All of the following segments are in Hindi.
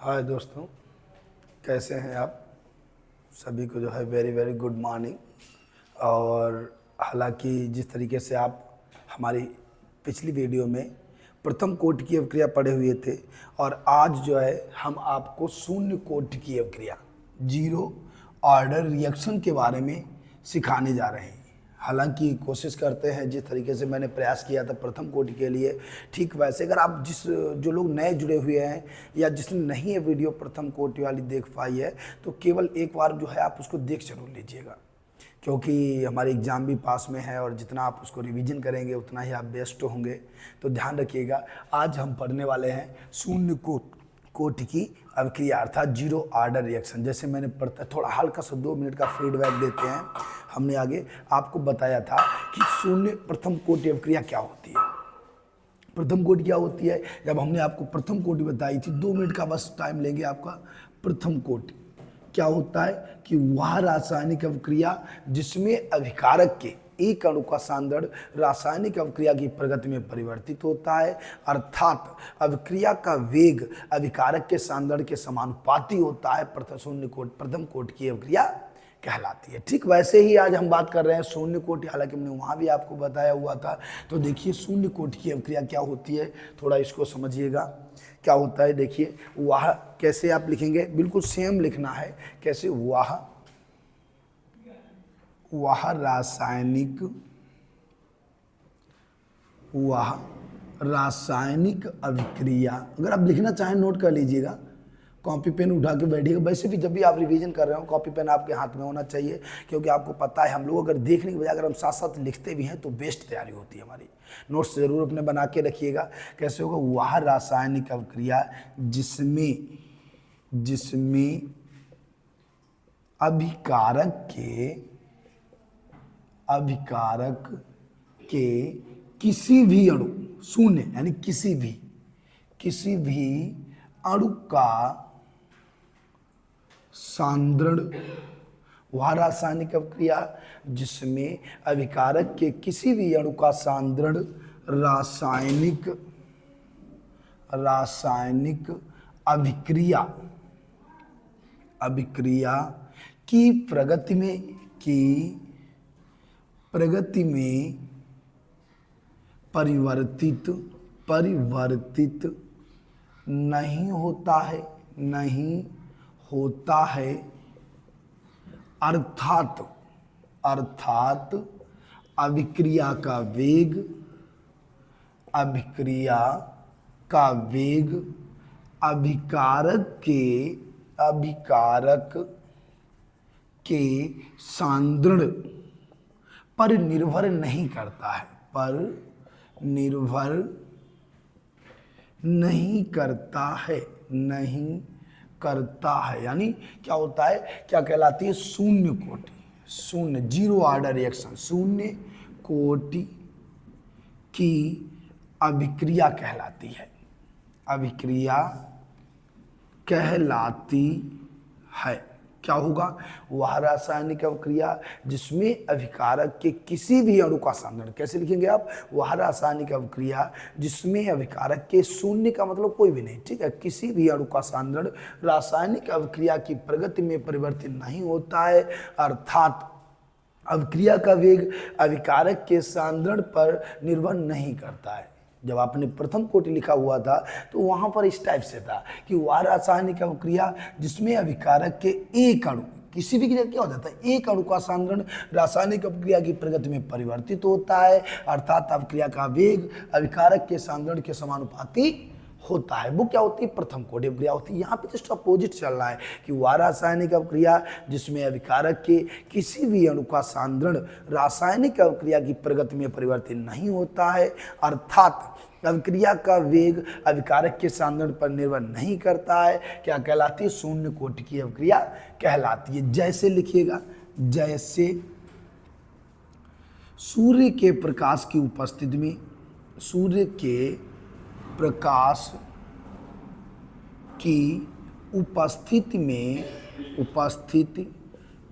हाय दोस्तों, कैसे हैं आप सभी को जो है वेरी वेरी गुड मॉर्निंग। और हालांकि जिस तरीके से आप हमारी पिछली वीडियो में प्रथम कोटि की अवक्रिया पढ़े हुए थे और आज जो है हम आपको शून्य कोटि की अवक्रिया जीरो ऑर्डर रिएक्शन के बारे में सिखाने जा रहे हैं। हालांकि कोशिश करते हैं जिस तरीके से मैंने प्रयास किया था प्रथम कोटि के लिए, ठीक वैसे अगर आप जो लोग नए जुड़े हुए हैं या जिसने नहीं है वीडियो प्रथम कोटि वाली देख पाई है तो केवल एक बार जो है आप उसको देख जरूर लीजिएगा, क्योंकि हमारे एग्ज़ाम भी पास में है और जितना आप उसको रिवीजन करेंगे उतना ही आप बेस्ट होंगे। तो ध्यान रखिएगा, आज हम पढ़ने वाले हैं शून्य कोटि की अवक्रिया अर्थात जीरो ऑर्डर रिएक्शन। जैसे मैंने पढ़ता, थोड़ा हल्का सा 2 मिनट का फीडबैक देते हैं। हमने आगे आपको बताया था कि शून्य प्रथम कोटि अवक्रिया क्या होती है। प्रथम कोटि क्या होती है, जब हमने आपको प्रथम कोटि बताई थी, 2 मिनट का बस टाइम लेंगे आपका। प्रथम कोटि क्या होता है कि वह रासायनिक अवक्रिया जिसमें अभिकारक के एक अणु का सांद्रण रासायनिक अवक्रिया की प्रगति में परिवर्तित होता है, अर्थात अवक्रिया का वेग अभिकारक के सांद्रण के समानुपाती होता है, प्रथम कोटि की अवक्रिया कहलाती है। ठीक वैसे ही आज हम बात कर रहे हैं शून्य कोटि, हालांकि हमने वहाँ भी आपको बताया हुआ था। तो देखिए शून्य कोटि की अवक्रिया क्या होती है, थोड़ा इसको समझिएगा क्या होता है। देखिए वह कैसे आप लिखेंगे, बिल्कुल सेम लिखना है। कैसे, वह रासायनिक अभिक्रिया, अगर आप लिखना चाहें नोट कर लीजिएगा, कॉपी पेन उठा के बैठिएगा। वैसे भी जब भी आप रिवीजन कर रहे हो कॉपी पेन आपके हाथ में होना चाहिए, क्योंकि आपको पता है हम लोग अगर देखने के बजाय अगर हम साथ साथ लिखते भी हैं तो बेस्ट तैयारी होती है हमारी। नोट्स जरूर अपने बना के रखिएगा। कैसे होगा, वह रासायनिक अभिक्रिया जिसमें अभिकारक के किसी भी अणु, शून्य यानी किसी भी अणु का सांद्रण, वह रासायनिक अभिक्रिया जिसमें अभिकारक के किसी भी अणु का सांद्रण रासायनिक अभिक्रिया की प्रगति में परिवर्तित नहीं होता है, अर्थात अभिक्रिया का वेग अभिकारक के सांद्रण पर निर्भर नहीं करता है। यानी क्या होता है, क्या कहलाती है, शून्य कोटि, शून्य जीरो ऑर्डर रिएक्शन, शून्य कोटि की अभिक्रिया कहलाती है, क्या होगा, वह रासायनिक अवक्रिया जिसमें अभिकारक के किसी भी अणु का सांद्रण, कैसे लिखेंगे आप, वह रासायनिक अवक्रिया जिसमें अभिकारक के, शून्य का मतलब कोई भी नहीं, ठीक है, किसी भी अणु का सांद्रण रासायनिक अवक्रिया की प्रगति में परिवर्तित नहीं होता है, अर्थात अवक्रिया का वेग अभिकारक के सांद्रण पर निर्भर नहीं करता है। जब आपने प्रथम कोटि लिखा हुआ था तो वहां पर इस टाइप से था कि वह रासायनिक अवक्रिया जिसमें अभिकारक के एक अणु, किसी भी की जगह क्या हो जाता है, एक अणु का सांद्रण रासायनिक अवक्रिया की प्रगति में परिवर्तित होता है, अर्थात अवक्रिया का वेग अभिकारक के सांद्रण के समानुपाती होता है। वो क्या होती है, प्रथम कोटि अवक्रिया होती है। यहाँ पे जस्ट अपोजिट चल रहा है कि वह रासायनिक अवक्रिया जिसमें अभिकारक के किसी भी अणु का सांद्रण रासायनिक अवक्रिया की प्रगति में परिवर्तित नहीं होता है, अर्थात अवक्रिया का वेग अभिकारक के सांद्रण पर निर्भर नहीं करता है, क्या कहलाती है, शून्य कोटि की अवक्रिया कहलाती है। जैसे लिखिएगा, जैसे सूर्य के प्रकाश की उपस्थिति में, सूर्य के प्रकाश की उपस्थिति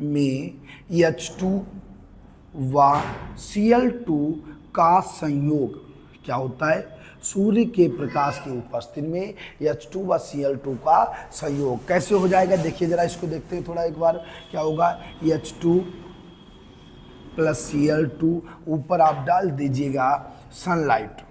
में H2 व Cl2 का संयोग क्या होता है, सूर्य के प्रकाश की उपस्थिति में H2 व Cl2 का संयोग। कैसे हो जाएगा, देखिए जरा इसको देखते हैं थोड़ा एक बार। क्या होगा, H2 प्लस Cl2, ऊपर आप डाल दीजिएगा सनलाइट,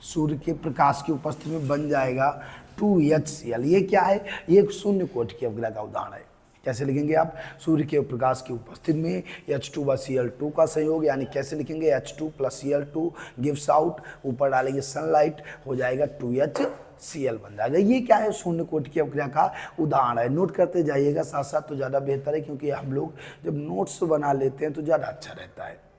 सूर्य के प्रकाश की उपस्थिति में बन जाएगा 2HCl। ये क्या है, ये एक शून्य कोटि की अवक्रिया का उदाहरण है। कैसे लिखेंगे आप, सूर्य के प्रकाश की उपस्थिति में H2 व Cl2 का संयोग, यानी कैसे लिखेंगे, H2 plus Cl2 gives out, ऊपर डालेंगे सनलाइट, हो जाएगा 2HCl बन जाएगा। ये क्या है, शून्य कोटि की अवक्रिया का उदाहरण है। नोट करते जाइएगा साथ साथ तो ज़्यादा बेहतर है, क्योंकि हम लोग जब नोट्स बना लेते हैं तो ज़्यादा अच्छा रहता है।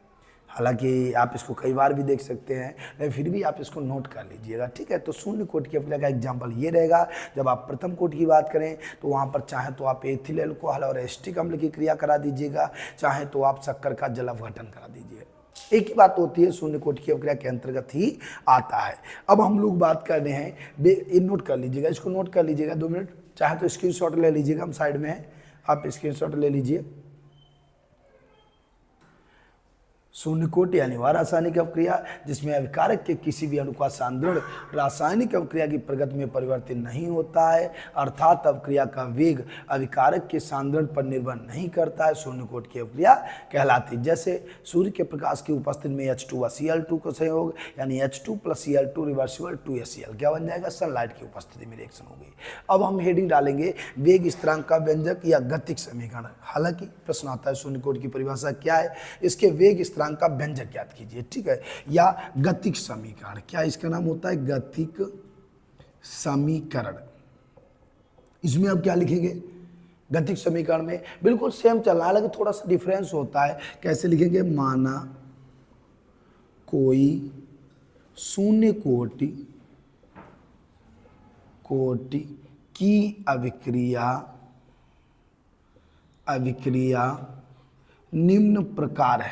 हालांकि आप इसको कई बार भी देख सकते हैं, लेकिन फिर भी आप इसको नोट कर लीजिएगा, ठीक है। तो शून्य कोटि की अवक्रिया का एग्जाम्पल ये रहेगा। जब आप प्रथम कोटि की बात करें तो वहाँ पर चाहे तो आप एथिल अल्कोहल और एसिटिक अम्ल की क्रिया करा दीजिएगा, चाहे तो आप शक्कर का जल अपघटन करा दीजिए। एक ही बात होती है, शून्य कोटि की अवक्रिया के अंतर्गत ही आता है। अब हम लोग बात कर रहे हैं, नोट कर लीजिएगा, इसको नोट कर लीजिएगा 2 मिनट, चाहे तो स्क्रीनशॉट ले लीजिएगा, हम साइड में है, आप स्क्रीनशॉट ले लीजिए। शून्य कोटि यानी वह रासायनिक अवक्रिया जिसमें अभिकारक के किसी भी अणु का सांद्रण रासायनिक अवक्रिया की प्रगति में परिवर्तित नहीं होता है, अर्थात अवक्रिया का वेग अभिकारक के सांद्रण पर निर्भर नहीं करता है, शून्य कोटि की अवक्रिया कहलाती है। जैसे सूर्य के प्रकाश की उपस्थिति में H2 व Cl2 का संयोग, यानी H2 plus Cl2 reversible 2HCl, क्या बन जाएगा, सनलाइट की उपस्थिति में रिएक्शन होगी। अब हम हेडिंग डालेंगे वेग स्थिरांक का व्यंजक या गतिक समीकरण। हालांकि प्रश्न आता है शून्य कोटि की परिभाषा क्या है, इसके वेग स्थिरांक का व्यंजक ज्ञात कीजिए, ठीक है, या गतिक समीकरण। क्या इसका नाम होता है, गतिक समीकरण। इसमें अब क्या लिखेंगे, गतिक समीकरण में बिल्कुल सेम चलना है, लेकिन थोड़ा सा डिफरेंस होता है। कैसे लिखेंगे, माना कोई शून्य कोटि की अभिक्रिया निम्न प्रकार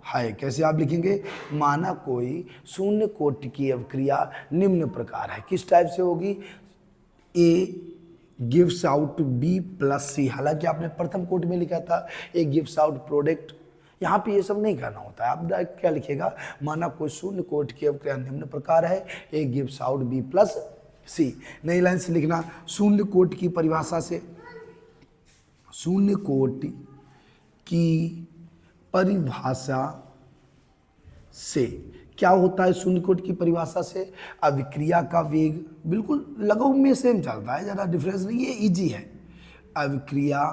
है। कैसे आप लिखेंगे, माना कोई शून्य कोटि की अभिक्रिया निम्न प्रकार है। किस टाइप से होगी, A gives out B plus C. हालांकि आपने प्रथम कोटि में लिखा था ए गिव्स आउट प्रोडक्ट, यहाँ पे ये सब नहीं करना होता है। आप डायरेक्ट क्या लिखेगा, माना कोई शून्य कोटि की अभिक्रिया निम्न प्रकार है, A gives out B plus C. नई लाइन से लिखना, शून्य कोटि की परिभाषा से, शून्य कोटि की परिभाषा से क्या होता है, शून्य कोटि की परिभाषा से अभिक्रिया का वेग, बिल्कुल लगभग में सेम चलता है, ज़्यादा डिफरेंस नहीं है, इजी है। अभिक्रिया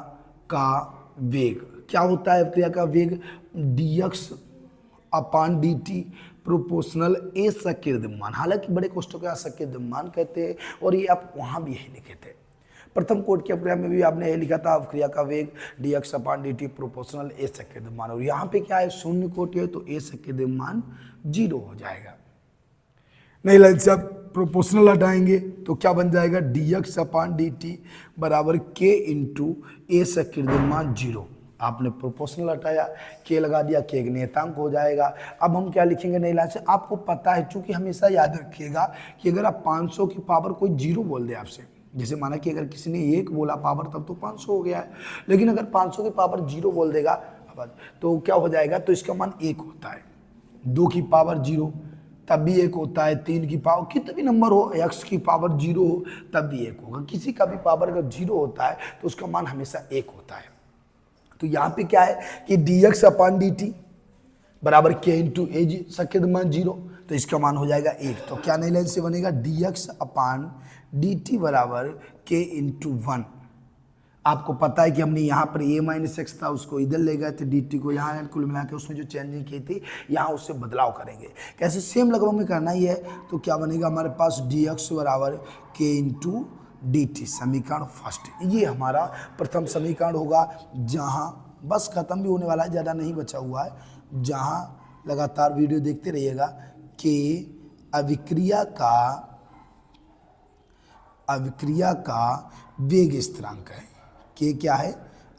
का वेग क्या होता है, अभिक्रिया का वेग dx अपान dt प्रोपोर्शनल ए शक्य द्रव्यमान। हालांकि बड़े कोष्ठकों का शक्य द्रव्यमान कहते हैं, और ये आप वहाँ भी यही लिखे थे। प्रथम कोटि की अभिक्रिया में भी आपने ये लिखा था, अभिक्रिया का वेग dx अपान dt प्रोपोर्शनल ए शक्य द्रव्यमान, और यहाँ पे क्या है, शून्य कोटि है तो ए शक्य द्रव्यमान 0 हो जाएगा। नई लाइन से आप प्रोपोर्शनल हटाएंगे तो क्या बन जाएगा, dx अपान dt बराबर k इंटू ए शक्य द्रव्यमान 0। आपने प्रोपोर्शनल हटाया, के लगा दिया, के एक नियतांक हो जाएगा। अब हम क्या लिखेंगे नई लाइन से, आपको पता है, चूंकि हमेशा याद रखिएगा कि अगर आप 500 की पावर कोई 0 बोल दे आपसे, जैसे माना कि अगर किसी ने 1 बोला पावर, तब तो 500 हो गया है, लेकिन अगर 500 की पावर 0 बोल देगा तो क्या हो जाएगा, तो इसका मान 1 होता है। 2 की पावर 0 तब भी 1 होता है, 3 की पावर, कितना भी नंबर हो, x की पावर 0 हो तब भी 1 होगा। किसी का भी पावर अगर 0 होता है तो उसका मान हमेशा 1 होता है। तो यहाँ पे क्या है कि dx अपान dt बराबर k इंटू ए शक्य द्रव्यमान 0, तो इसका मान हो जाएगा 1। तो क्या नई लाइन से बनेगा, dx अपान dt बराबर k इंटू 1। आपको पता है कि हमने यहाँ पर a माइनस एक्स था, उसको इधर ले गए थे, dt को यहाँ कुल मिला के उसमें जो चेंजिंग की थी, यहाँ उससे बदलाव करेंगे। कैसे, सेम लगभग में करना ही है। तो क्या बनेगा हमारे पास, dx बराबर k इंटू dt, समीकरण फर्स्ट। ये हमारा प्रथम समीकरण होगा, जहाँ बस खत्म भी होने वाला है, ज़्यादा नहीं बचा हुआ है, जहाँ लगातार वीडियो देखते रहिएगा कि अभिक्रिया का वेग स्थिरांक है। के क्या है,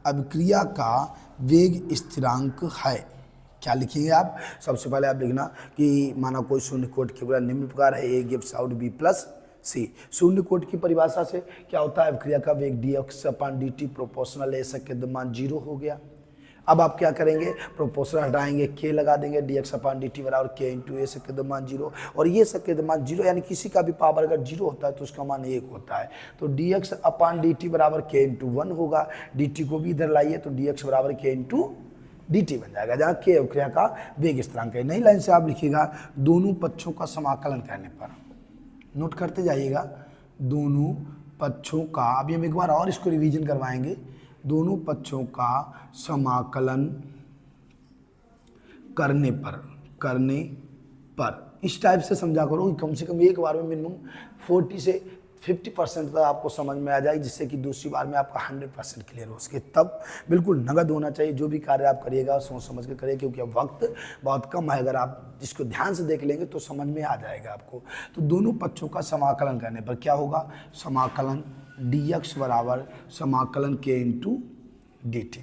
अभिक्रिया का वेग स्थिरांक है। क्या लिखिए आप, सबसे पहले आप लिखना कि माना कोई शून्य कोटि की अभिक्रिया निम्न प्रकार है, A gives out B plus C. शून्य कोटि की परिभाषा से क्या होता है, अभिक्रिया का वेग dx अपान dt प्रोपोर्शनल ए शक्य द्रव्यमान 0 हो गया। अब आप क्या करेंगे, प्रोपोर्शनल हटाएंगे, के लगा देंगे, dx अपान dt बराबर के इंटू ए शक्य मान 0, और ये शक्य मान 0 यानी किसी का भी पावर अगर 0 होता है तो उसका मान 1 होता है। तो dx अपान dt बराबर के इंटू 1 होगा, dt को भी इधर लाइए तो dx बराबर के इंटू dt बन जाएगा, जहाँ के अवक्रिया का वेग स्थिरांक है। नई लाइन से आप लिखिएगा दोनों पक्षों का समाकलन करने पर, नोट करते जाइएगा, दोनों पक्षों का, अभी हम एक बार और इसको रिवीजन करवाएंगे, दोनों पक्षों का समाकलन करने पर इस टाइप से समझा करो कि कम से कम एक बार में मिनिमम 40 से 50% तक आपको समझ में आ जाए, जिससे कि दूसरी बार में आपका 100% क्लियर हो सके। तब बिल्कुल नगद होना चाहिए, जो भी कार्य आप करिएगा सोच समझ के करिए, क्योंकि अब वक्त बहुत कम है। अगर आप इसको ध्यान से देख लेंगे तो समझ में आ जाएगा आपको। तो दोनों पक्षों का समाकलन करने पर क्या होगा, समाकलन dx बराबर समाकलन के इंटू dt।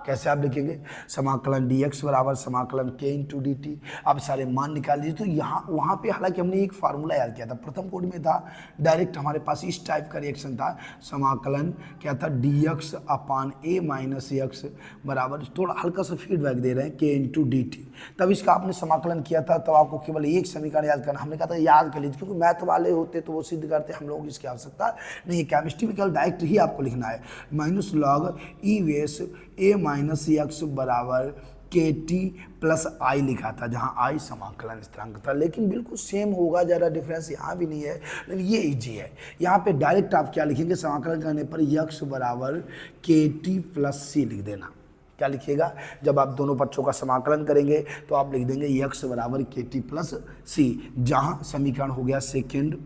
कैसे आप लिखेंगे, समाकलन dx बराबर समाकलन k इंटू डी टी। आप सारे मान निकाल लीजिए। तो यहाँ वहाँ पे हालांकि हमने एक फार्मूला याद किया था, प्रथम कोड में था, डायरेक्ट हमारे पास इस टाइप का रिएक्शन था, समाकलन क्या था, dx upon a minus x बराबर, थोड़ा हल्का सा फीडबैक दे रहे हैं, k इंटू डी टी। तब इसका आपने समाकलन किया था, तब आपको केवल एक समीकरण याद करना, हमने कहा था याद कर लीजिए, क्योंकि मैथ वाले होते तो वो सिद्ध करते, हम लोग इसकी आवश्यकता नहीं। केमिस्ट्री में केवल डायरेक्ट ही आपको लिखना है, माइनस लॉग ई वेस a माइनस एक्स बराबर के टी प्लस आई लिखा था, जहाँ आई समाकलन स्थिरांक था। लेकिन बिल्कुल सेम होगा, ज़्यादा डिफरेंस यहाँ भी नहीं है, लेकिन ये इजी है। यहाँ पे डायरेक्ट आप क्या लिखेंगे, समाकलन करने पर यक्स बराबर के टी प्लस सी लिख देना। क्या लिखिएगा, जब आप दोनों पक्षों का समाकलन करेंगे तो आप लिख देंगे यक्स बराबर के टी प्लस सी, जहाँ समीकरण हो गया सेकेंड,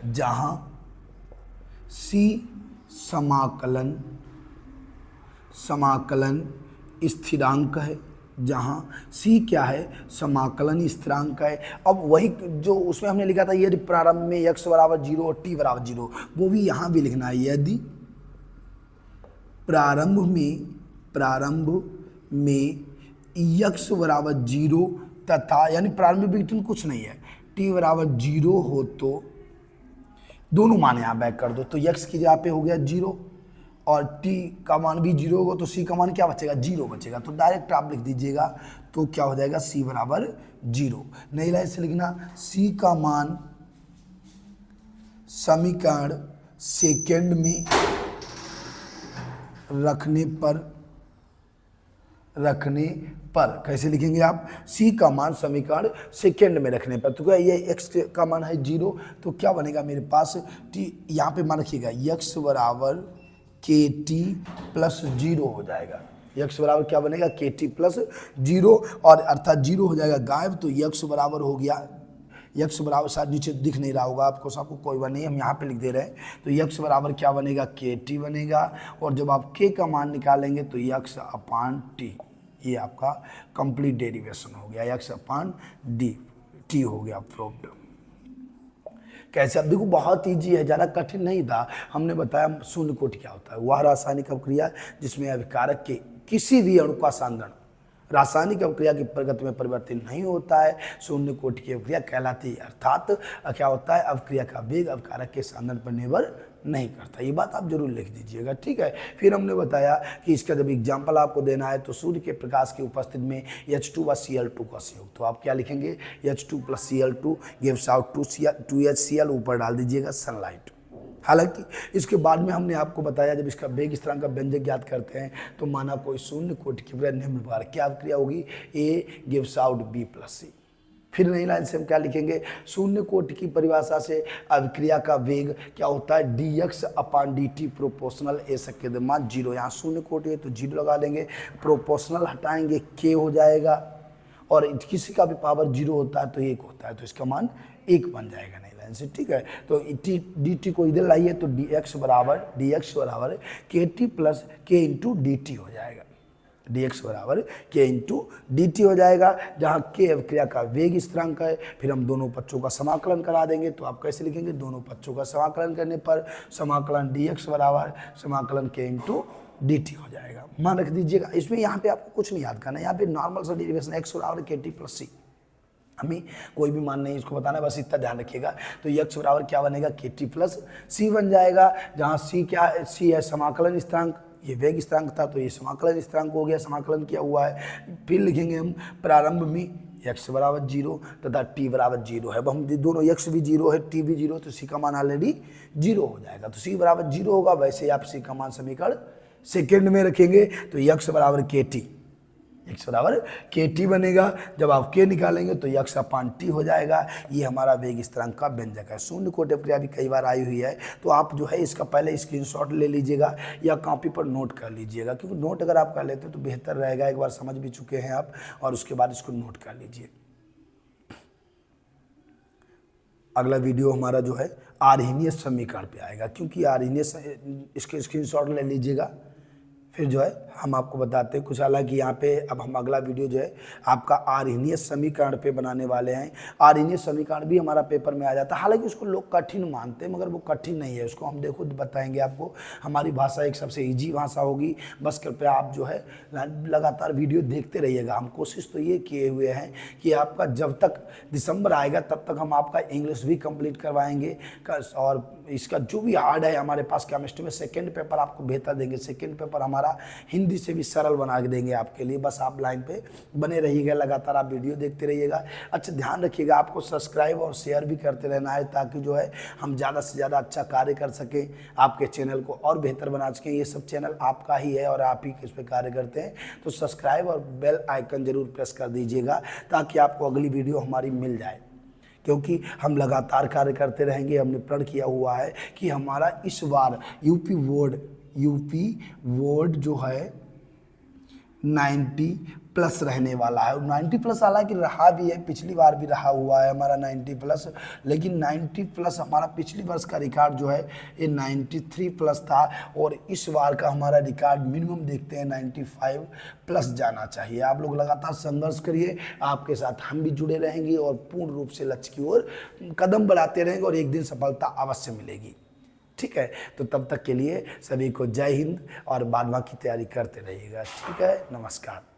जहाँ सी समाकलन स्थिरांक है, जहाँ सी क्या है, समाकलन स्थिरांक है। अब वही जो उसमें हमने लिखा था, यदि प्रारंभ में x बराबर 0 और t बराबर 0, वो भी यहाँ भी लिखना है। यदि प्रारंभ में x बराबर 0 तथा, यानी प्रारंभिक बिल्कुल कुछ नहीं है, t बराबर 0 हो तो दोनों मान यहाँ बैक कर दो, तो x की जगह पे हो गया 0 और t का मान भी 0 होगा, तो c का मान क्या बचेगा, 0 बचेगा। तो डायरेक्ट आप लिख दीजिएगा, तो क्या हो जाएगा, c बराबर 0। नई लाइन से लिखना, c का मान समीकरण सेकेंड में रखने पर कैसे लिखेंगे आप, c का मान समीकरण सेकेंड में रखने पर, तो क्या ये x का मान है 0, तो क्या बनेगा मेरे पास t, यहाँ पे मान रखिएगा x बराबर के टी प्लस 0 हो जाएगा। x बराबर क्या बनेगा, के टी प्लस 0, और अर्थात 0 हो जाएगा गायब, तो x बराबर हो गया, x बराबर शायद नीचे दिख नहीं रहा होगा आपको, सबको कोई बात नहीं, हम यहाँ पे लिख दे रहे हैं। तो x बराबर क्या बनेगा, के टी बनेगा, और जब आप k का मान निकालेंगे तो x अपान टी, ये आपका कंप्लीट डेरिवेशन हो गया, x अपान डी टी हो गया प्रूव्ड। कैसे, अब देखो बहुत ईजी है, ज़्यादा कठिन नहीं था। हमने बताया शून्य कोटि क्या होता है, वह रासायनिक अभिक्रिया जिसमें अभिकारक के किसी भी अणु का सांद्रण रासायनिक अभिक्रिया की प्रगति में परिवर्तित नहीं होता है, शून्य कोटि की अभिक्रिया कहलाती है। अर्थात क्या होता है, अभिक्रिया का वेग अभिकारक के सांद्रण पर निर्भर नहीं करता। ये बात आप जरूर लिख दीजिएगा, ठीक है। फिर हमने बताया कि इसका जब एग्जाम्पल आपको देना है तो सूर्य के प्रकाश की उपस्थिति में H2 व Cl2 का संयोग, तो आप क्या लिखेंगे, H2 plus Cl2 gives out 2HCl, ऊपर डाल दीजिएगा सनलाइट। हालांकि इसके बाद में हमने आपको बताया, जब इसका वेग स्थिरांक का व्यंजक ज्ञात करते हैं तो माना कोई शून्य कोटि की निम्न प्रकार क्या अभिक्रिया होगी, A gives out B plus C। फिर नई लाइन से हम क्या लिखेंगे, शून्य कोटि की परिभाषा से अभिक्रिया का वेग क्या होता है, dx upon dt proportional a शक्य मान 0। यहाँ शून्य कोटि है तो 0 लगा देंगे, प्रोपोर्शनल हटाएंगे k हो जाएगा, और किसी का भी पावर 0 होता है तो 1 होता है, तो इसका मान 1 बन जाएगा नई लाइन से, ठीक है। तो dt को इधर लाइए तो dx बराबर के टी प्लस के इंटू डी टी हो जाएगा, dx बराबर के इंटू डी टी हो जाएगा, जहाँ के अभिक्रिया का वेग स्थिरांक है। फिर हम दोनों पक्षों का समाकलन करा देंगे, तो आप कैसे लिखेंगे, दोनों पक्षों का समाकलन करने पर समाकलन dx बराबर समाकलन के इंटू डी टी हो जाएगा। मान रख दीजिएगा, इसमें यहाँ पे आपको कुछ नहीं याद करना है, यहाँ पे नॉर्मल सा डेरिवेशन x बराबर के टी प्लस सी, हमें कोई भी मान नहीं इसको बताना, बस इतना ध्यान रखिएगा। तो x बराबर क्या बनेगा, के टी प्लस सी बन जाएगा, जहाँ c क्या है, c है समाकलन स्थिरांक, ये वेग स्थिरांक था, तो ये समाकलन स्थिरांक हो गया, समाकलन किया हुआ है। फिर लिखेंगे हम प्रारंभ में x बराबर 0 तथा t बराबर 0 है। अब हम दोनों x भी 0 है, t भी 0, तो c का मान ऑलरेडी 0 हो जाएगा। तो c बराबर 0 होगा, वैसे ही आप c का मान समीकरण सेकेंड में रखेंगे तो x बराबर kt, x बराबर kt बनेगा। जब आप k निकालेंगे तो x अपान t हो जाएगा। ये हमारा वेग स्थिरांक का व्यंजक है। शून्य कोटि क्रिया भी कई बार आई हुई है, तो आप जो है इसका पहले स्क्रीनशॉट ले लीजिएगा या कॉपी पर नोट कर लीजिएगा, क्योंकि नोट अगर आप कर लेते तो बेहतर रहेगा। एक बार समझ भी चुके हैं आप, और उसके बाद इसको नोट कर लीजिए। अगला वीडियो हमारा जो है आर्हीनीय समीकरण पे आएगा, क्योंकि आर्हीनीय इसके स्क्रीनशॉट ले लीजिएगा, फिर जो है हम आपको बताते हैं कुछ। हालांकि यहाँ पे अब हम अगला वीडियो जो है आपका आर्हीनीय समीकरण पे बनाने वाले हैं। आर्हीनीय समीकरण भी हमारा पेपर में आ जाता है, हालांकि उसको लोग कठिन मानते हैं, मगर वो कठिन नहीं है। उसको हम देखो बताएंगे आपको। हमारी भाषा एक सबसे ईजी भाषा होगी, बस कृपया आप जो है लगातार वीडियो देखते रहिएगा। हम कोशिश तो ये किए हुए हैं कि आपका जब तक दिसंबर आएगा तब तक हम आपका इंग्लिश भी कंप्लीट करवाएंगे, और इसका जो भी हार्ड है हमारे पास केमिस्ट्री में सेकेंड पेपर आपको बेहतर देंगे। सेकेंड पेपर हमारा हिंदी से भी सरल बना के देंगे आपके लिए। बस आप लाइन पे बने रहिएगा, लगातार आप वीडियो देखते रहिएगा। अच्छा ध्यान रखिएगा, आपको सब्सक्राइब और शेयर भी करते रहना है, ताकि जो है हम ज़्यादा से ज़्यादा अच्छा कार्य कर सकें, आपके चैनल को और बेहतर बना सकें। ये सब चैनल आपका ही है और आप ही इस पर कार्य करते हैं, तो सब्सक्राइब और बेल आइकन जरूर प्रेस कर दीजिएगा, ताकि आपको अगली वीडियो हमारी मिल जाए, क्योंकि हम लगातार कार्य करते रहेंगे। हमने प्रण किया हुआ है कि हमारा इस बार यूपी बोर्ड जो है 90 प्लस रहने वाला है। 90 प्लस हालांकि रहा भी है, पिछली बार भी रहा हुआ है हमारा 90 प्लस, लेकिन 90 प्लस हमारा पिछली वर्ष का रिकॉर्ड जो है ये 93 प्लस था, और इस बार का हमारा रिकॉर्ड मिनिमम देखते हैं 95 प्लस जाना चाहिए। आप लोग लगातार संघर्ष करिए, आपके साथ हम भी जुड़े रहेंगे और पूर्ण रूप से लक्ष्य की ओर कदम बढ़ाते रहेंगे, और एक दिन सफलता अवश्य मिलेगी। ठीक है, तो तब तक के लिए सभी को जय हिंद, और बाद बाकी तैयारी करते रहिएगा। ठीक है, नमस्कार।